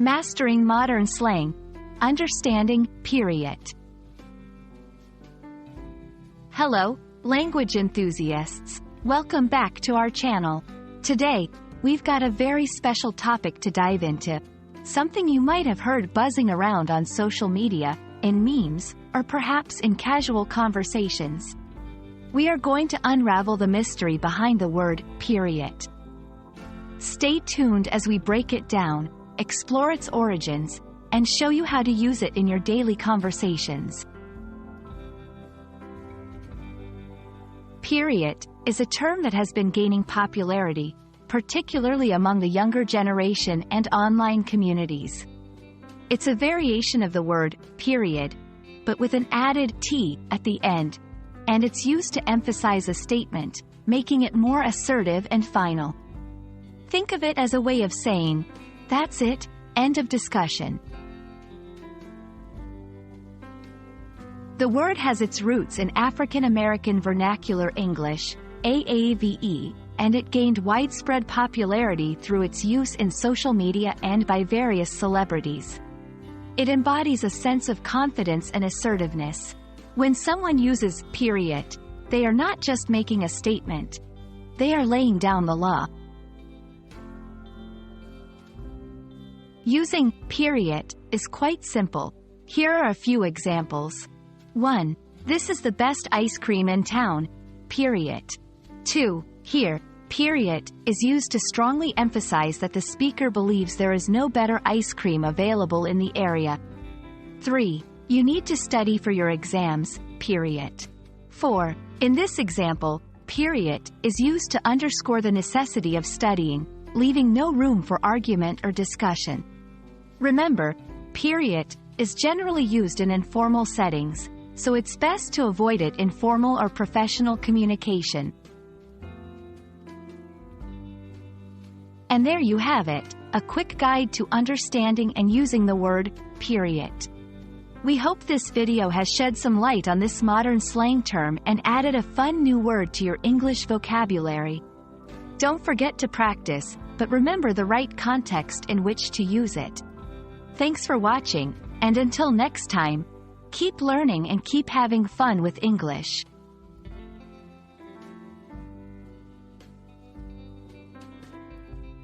Mastering modern slang. Understanding Periodt. Hello, language enthusiasts. Welcome back to our channel. Today, we've got a very special topic to dive into. Something you might have heard buzzing around on social media, in memes, or perhaps in casual conversations. We are going to unravel the mystery behind the word Periodt. Stay tuned as we break it down, explore its origins, and show you how to use it in your daily conversations. Periodt is a term that has been gaining popularity, particularly among the younger generation and online communities. It's a variation of the word period, but with an added T at the end, and it's used to emphasize a statement, making it more assertive and final. Think of it as a way of saying, "That's it, end of discussion." The word has its roots in African American Vernacular English, AAVE, and it gained widespread popularity through its use in social media and by various celebrities. It embodies a sense of confidence and assertiveness. When someone uses Periodt, they are not just making a statement. They are laying down the law. Using Periodt is quite simple. Here are a few examples. 1. This is the best ice cream in town. Periodt. 2. Here, Periodt is used to strongly emphasize that the speaker believes there is no better ice cream available in the area. 3. You need to study for your exams. Periodt. 4. In this example, Periodt is used to underscore the necessity of studying, leaving no room for argument or discussion. Remember, Periodt is generally used in informal settings, so it's best to avoid it in formal or professional communication. And there you have it, a quick guide to understanding and using the word Periodt. We hope this video has shed some light on this modern slang term and added a fun new word to your English vocabulary. Don't forget to practice, but remember the right context in which to use it. Thanks for watching, and until next time, keep learning and keep having fun with English.